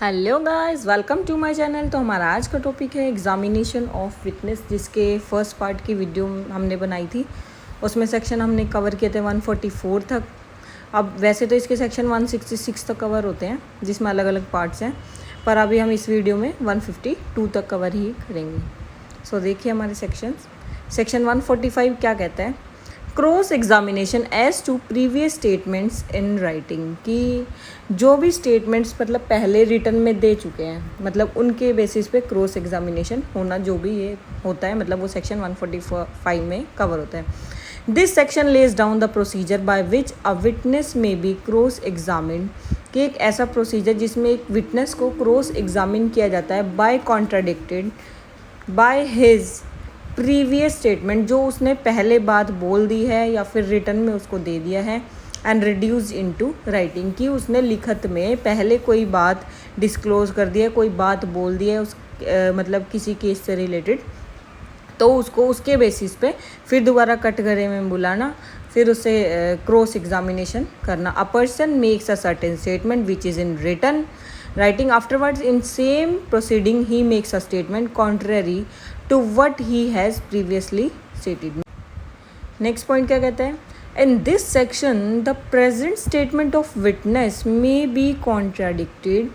Hello guys, welcome to my channel. तो हमारा आज का टॉपिक है एग्जामिनेशन ऑफ विटनेस, जिसके फर्स्ट पार्ट की वीडियो हमने बनाई थी। उसमें सेक्शन हमने कवर किए थे 144 तक। अब वैसे तो इसके सेक्शन 166 तक कवर होते हैं, जिसमें अलग अलग पार्ट्स हैं, पर अभी हम इस वीडियो में 152 तक कवर ही करेंगे। सो देखिए हमारे सेक्शन 145 क्या कहता है। Cross examination as to previous statements in writing, कि जो भी स्टेटमेंट्स मतलब पहले रिटर्न में दे चुके हैं, मतलब उनके बेसिस पे क्रॉस एग्जामिनेशन होना जो भी ये होता है, मतलब वो सेक्शन 145 में कवर होता है। This section lays down the procedure by which a witness में बी क्रॉस एग्जामिन, कि एक ऐसा प्रोसीजर जिसमें एक विटनेस को क्रॉस एग्जामिन किया जाता है by contradicted by his previous statement, जो उसने पहले बात बोल दी है या फिर रिटर्न में उसको दे दिया है, एंड रिड्यूस इनटू राइटिंग, कि उसने लिखत में पहले कोई बात डिस्क्लोज कर दी है, कोई बात बोल दी है उस मतलब किसी केस से रिलेटेड, तो उसको उसके बेसिस पे फिर दोबारा कटघरे में बुलाना, फिर उसे क्रॉस एग्जामिनेशन करना। A person makes a certain statement which is in written writing, afterwards in same proceeding he makes a statement contrary to what he has previously stated. Next point क्या कहता है। In this section the present statement of witness may be contradicted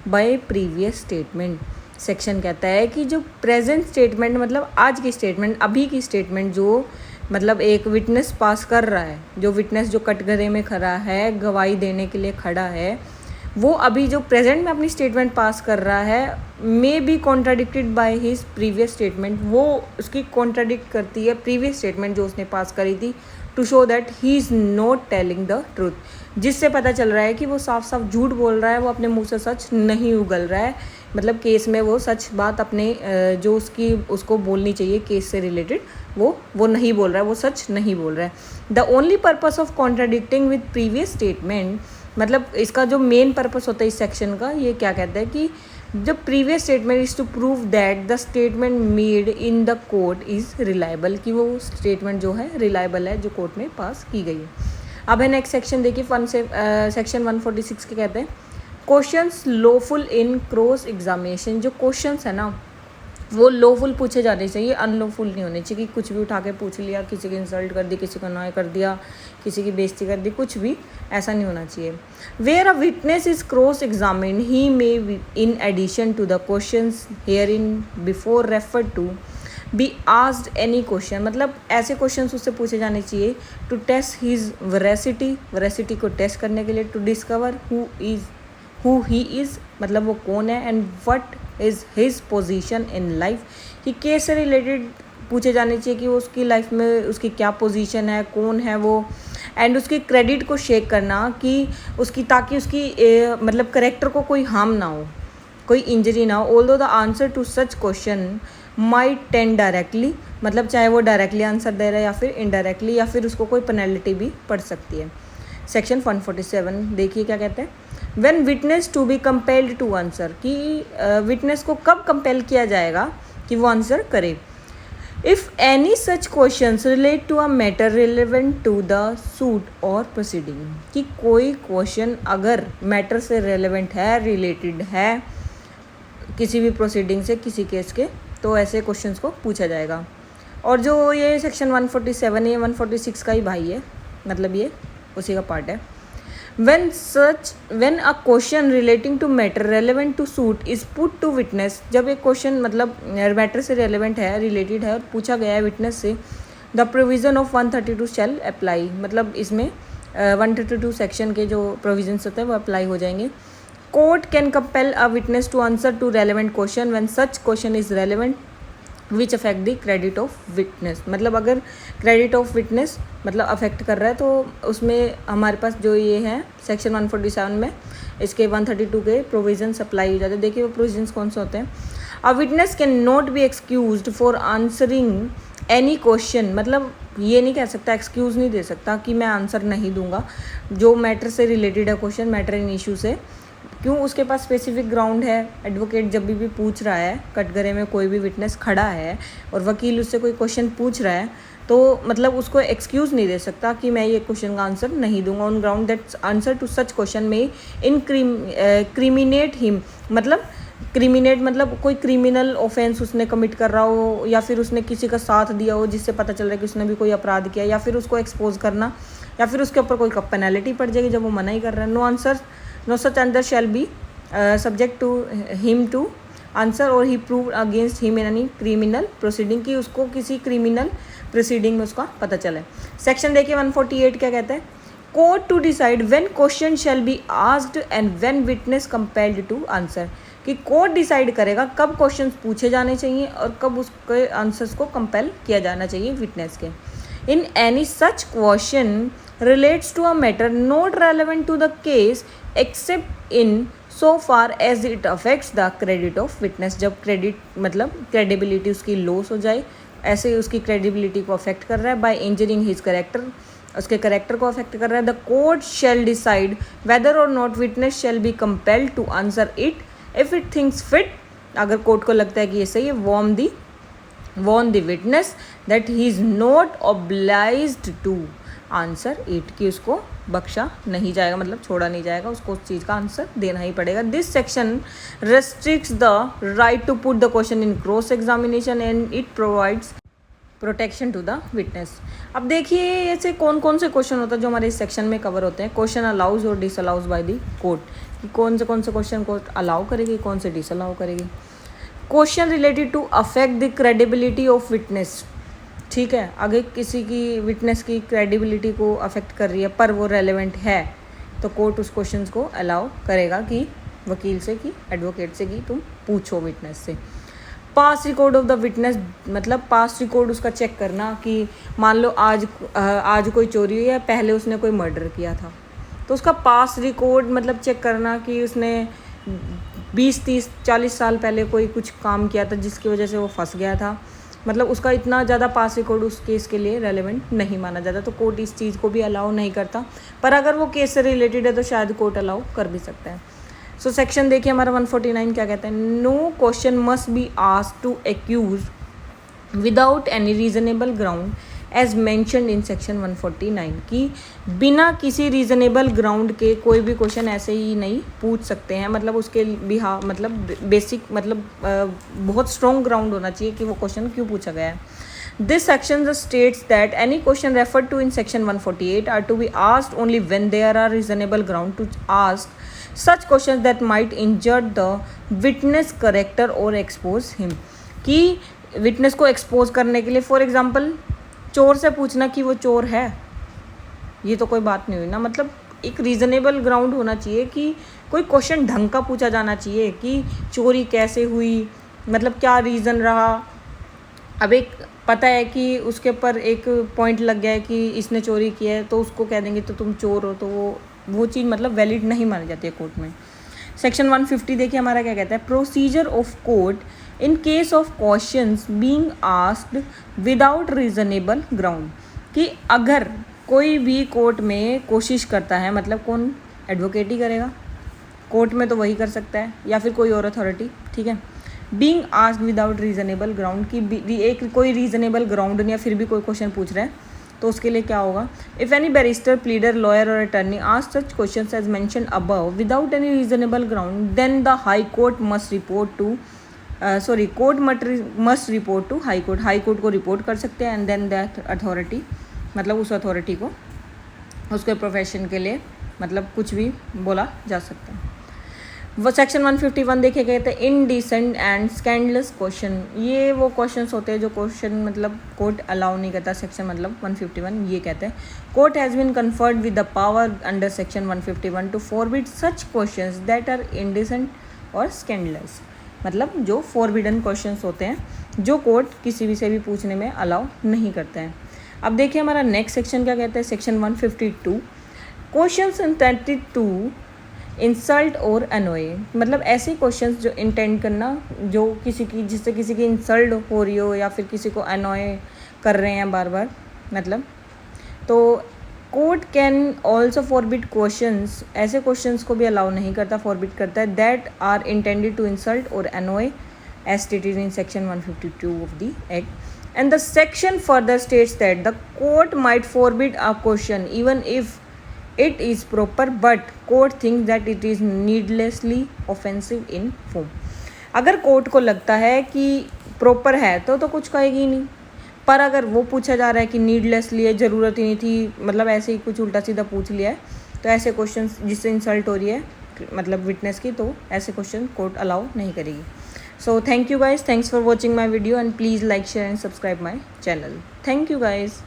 by previous statement. Section कहता है कि जो present statement मतलब आज की स्टेटमेंट, अभी की स्टेटमेंट, जो मतलब एक विटनेस पास कर रहा है, जो विटनेस जो कटघरे में खड़ा है, गवाही देने के लिए खड़ा है, वो अभी जो प्रेजेंट में अपनी स्टेटमेंट पास कर रहा है, मे be contradicted by his previous statement, वो उसकी कॉन्ट्राडिक्ट करती है प्रीवियस स्टेटमेंट जो उसने पास करी थी, to show that he is not telling the truth, जिससे पता चल रहा है कि वो साफ साफ झूठ बोल रहा है, वो अपने मुंह से सच नहीं उगल रहा है, मतलब केस में वो सच बात अपने जो उसको बोलनी चाहिए केस से रिलेटेड, वो नहीं बोल रहा है, वो सच नहीं बोल रहा है। The only purpose of contradicting with previous statement, मतलब इसका जो मेन पर्पस होता है इस सेक्शन का, ये क्या कहता है कि जब previous statement is to prove that the statement made in the court is reliable, कि वो स्टेटमेंट जो है रिलायबल है, जो कोर्ट में पास की गई है। अब है नेक्स्ट सेक्शन देखिए, सेक्शन 146 के कहते हैं क्वेश्चंस लॉफुल इन क्रॉस एग्जामिनेशन। जो क्वेश्चंस है ना वो लॉफुल पूछे जाने चाहिए, अनलॉफुल नहीं होने चाहिए कि कुछ भी उठा के पूछ लिया, किसी की इंसल्ट कर दी, किसी को नॉय कर दिया, किसी की बेइज्जती कर दी, कुछ भी ऐसा नहीं होना चाहिए। Where a witness is cross examine he may in addition to the questions hereinbefore refer to be asked any question, मतलब ऐसे क्वेश्चंस उससे पूछे जाने चाहिए टू टेस्ट हिज वैरासिटी को टेस्ट करने के लिए, to discover who he is, मतलब वो कौन है, and what is his position in life, कि केस से रिलेटेड पूछे जाने चाहिए कि वो उसकी लाइफ में उसकी क्या पोजीशन है, कौन है वो, एंड उसकी क्रेडिट को शेक करना कि उसकी, ताकि उसकी मतलब करेक्टर को कोई हार्म ना हो, कोई इंजरी ना हो। Although the answer to such question might tend directly, मतलब चाहे वो डायरेक्टली आंसर दे रहा है या फिर इनडायरेक्टली, या फिर उसको कोई पेनल्टी भी पड़ सकती है। सेक्शन 147 देखिए क्या कहते हैं। When witness to be compelled to answer, कि विटनेस को कब कंपेल किया जाएगा कि वो आंसर करे। If any such questions relate to a matter relevant to the suit और प्रोसीडिंग, कि कोई क्वेश्चन अगर मैटर से रिलेवेंट है, रिलेटेड है किसी भी प्रोसीडिंग से, किसी केस के, तो ऐसे क्वेश्चंस को पूछा जाएगा। और जो ये सेक्शन 147 है, 146 का ही भाई है, मतलब ये उसी का पार्ट है। when a question relating to matter relevant to suit is put to witness, जब एक क्वेश्चन मतलब मैटर से रेलेवेंट है, रिलेटेड है और पूछा गया है विटनेस से, the provision of 132 shall apply, मतलब इसमें 132 सेक्शन के जो प्रोविजंस होते हैं वो अप्लाई हो जाएंगे। Court can compel a witness to answer to relevant question when such question is relevant which affect the credit of witness, मतलब अगर क्रेडिट ऑफ विटनेस मतलब अफेक्ट कर रहा है, तो उसमें हमारे पास जो ये है सेक्शन 147 में इसके 132 के प्रोविजंस अप्लाई हो जाते हैं। देखिए वो प्रोविजंस कौन से होते हैं। A witness can not be excused for answering any question, मतलब ये नहीं कह सकता, एक्सक्यूज़ नहीं दे सकता कि मैं आंसर नहीं दूंगा, जो मैटर से रिलेटेड है क्वेश्चन, मैटर इन इशू से, क्यों उसके पास स्पेसिफिक ग्राउंड है? एडवोकेट जब भी पूछ रहा है, कटघरे में कोई भी विटनेस खड़ा है और वकील उससे कोई क्वेश्चन पूछ रहा है, तो मतलब उसको एक्सक्यूज़ नहीं दे सकता कि मैं ये क्वेश्चन का आंसर नहीं दूंगा on ground that answer to such question incriminate him, मतलब क्रिमिनेट मतलब कोई क्रिमिनल ऑफेंस उसने कमिट कर रहा हो, या फिर उसने किसी का साथ दिया हो जिससे पता चल रहा है कि उसने भी कोई अपराध किया, या फिर उसको एक्सपोज करना, या फिर उसके ऊपर कोई पेनल्टी पड़ जाएगी जब वो मना ही कर रहा है। No such answer shall be subject to him to answer or he prove against him in any criminal proceeding, की उसको किसी क्रिमिनल प्रोसीडिंग में उसका पता चला है। सेक्शन देखिए 148 क्या कहता है? Court to decide when question shall be asked and when witness compelled to answer, कि कोर्ट डिसाइड करेगा कब क्वेश्चंस पूछे जाने चाहिए और कब उसके आंसर्स को कंपेल किया जाना चाहिए विटनेस के। In any such question relates to a matter not relevant to the case except in so far as it affects the credit of witness, जब क्रेडिट मतलब क्रेडिबिलिटी उसकी लॉस हो जाए, ऐसे उसकी क्रेडिबिलिटी को अफेक्ट कर रहा है, बाय इंजरिंग हिज करेक्टर, उसके करेक्टर को अफेक्ट कर रहा है। The court shall decide whether or not witness shall be compelled to answer it if it thinks fit, अगर कोर्ट को लगता है कि ये सही है, warn the witness that he is not obliged to answer it, कि उसको बख्शा नहीं जाएगा, मतलब छोड़ा नहीं जाएगा, उसको उस चीज़ का आंसर देना ही पड़ेगा। This section restricts the right to put the question in cross examination and it provides protection to the witness. अब देखिए ऐसे कौन कौन से क्वेश्चन होता है जो हमारे इस सेक्शन में कवर होते हैं। क्वेश्चन अलाउज और डिसअलाउज बाय द कोर्ट, कि कौन से क्वेश्चन कोर्ट अलाउ करेगी, कौन से डिसअलाउ करेगी। Question related to affect the credibility of witness, ठीक है, आगे किसी की विटनेस की क्रेडिबिलिटी को अफेक्ट कर रही है पर वो रेलेवेंट है, तो कोर्ट उस क्वेश्चन को अलाउ करेगा कि वकील से, कि एडवोकेट से, कि तुम पूछो विटनेस से। Past record of the witness, मतलब पास्ट रिकॉर्ड उसका चेक करना, कि मान लो आज कोई चोरी हुई है, पहले उसने कोई मर्डर किया था, तो उसका पास्ट रिकॉर्ड मतलब चेक करना कि उसने 20, 30, 40 साल पहले कोई कुछ काम किया था जिसकी वजह से वो फंस गया था, मतलब उसका इतना ज़्यादा पास रिकॉर्ड उस केस के लिए रेलेवेंट नहीं माना जाता, तो कोर्ट इस चीज़ को भी अलाउ नहीं करता। पर अगर वो केस से रिलेटेड है तो शायद कोर्ट अलाउ कर भी सकता है। सो सेक्शन देखिए हमारा 149 क्या कहता है? No question must be asked to accuse without any reasonable ground as mentioned in section 149, कि बिना किसी रीज़नेबल ग्राउंड के कोई भी क्वेश्चन ऐसे ही नहीं पूछ सकते हैं, मतलब उसके बिहा मतलब बेसिक मतलब बहुत स्ट्रॉन्ग ग्राउंड होना चाहिए कि वो क्वेश्चन क्यों पूछा गया है। This section states that any question referred to in section 148 are to be asked only when there are reasonable ground to ask such question that might injure the witness character और expose him, कि witness को expose करने के लिए, for example चोर से पूछना कि वो चोर है, ये तो कोई बात नहीं हुई ना, मतलब एक रीज़नेबल ग्राउंड होना चाहिए कि कोई क्वेश्चन ढंग का पूछा जाना चाहिए कि चोरी कैसे हुई, मतलब क्या रीज़न रहा। अब एक पता है कि उसके ऊपर एक पॉइंट लग गया है कि इसने चोरी की है, तो उसको कह देंगे तो तुम चोर हो, तो वो चीज़ मतलब वैलिड नहीं मानी जाती है कोर्ट में। सेक्शन 150 देखिए हमारा क्या कहता है? Procedure of court in case of questions being asked without reasonable ground, कि अगर कोई भी कोर्ट में कोशिश करता है, मतलब कौन? एडवोकेट ही करेगा, कोर्ट में तो वही कर सकता है, या फिर कोई और अथॉरिटी, ठीक है। Being asked without reasonable ground, की एक कोई रीजनेबल ग्राउंड नहीं है फिर भी कोई क्वेश्चन पूछ रहा है, तो उसके लिए क्या होगा? If any barrister, pleader, lawyer or attorney ask such questions as mentioned above without any reasonable ground, then the high court must report to must report to high court, high court को report कर सकते हैं, and then that authority, मतलब उस authority को उसके profession के लिए मतलब कुछ भी बोला जा सकता है। वो सेक्शन 151 देखे गए थे इनडिसेंट एंड स्कैंडलस क्वेश्चन, ये वो क्वेश्चंस होते हैं जो क्वेश्चन मतलब कोर्ट अलाउ नहीं करता। सेक्शन मतलब 151 ये कहते हैं court has been conferred with the power under section 151 to forbid such questions that are indecent और स्कैंडलस, मतलब जो फॉरबिडन क्वेश्चंस होते हैं जो कोर्ट किसी भी से भी पूछने में अलाउ नहीं करता है। अब देखिए हमारा नेक्स्ट सेक्शन क्या कहता है? Section 152 questions intended to insult और अनोय, मतलब ऐसे क्वेश्चंस जो इंटेंड करना, जो किसी की जिससे किसी की इंसल्ट हो रही हो या फिर किसी को अनोय कर रहे हैं बार बार, मतलब तो court can also forbid questions, ऐसे क्वेश्चंस को भी अलाउ नहीं करता, फॉरबिड करता है, that are intended to insult और annoy as stated in section 152 of the act. And the section further states that the court might forbid a question even if it is proper, but court thinks that it is needlessly offensive in form. अगर court को लगता है कि proper है तो कुछ कहेगी नहीं, पर अगर वो पूछा जा रहा है कि नीडलेसली है, ज़रूरत ही नहीं थी, मतलब ऐसे ही कुछ उल्टा सीधा पूछ लिया है, तो ऐसे क्वेश्चन जिससे इंसल्ट हो रही है मतलब विटनेस की, तो ऐसे क्वेश्चन कोर्ट अलाउ नहीं करेगी. So thank you guys, thanks for watching my video and please like, share and subscribe my channel. Thank you guys.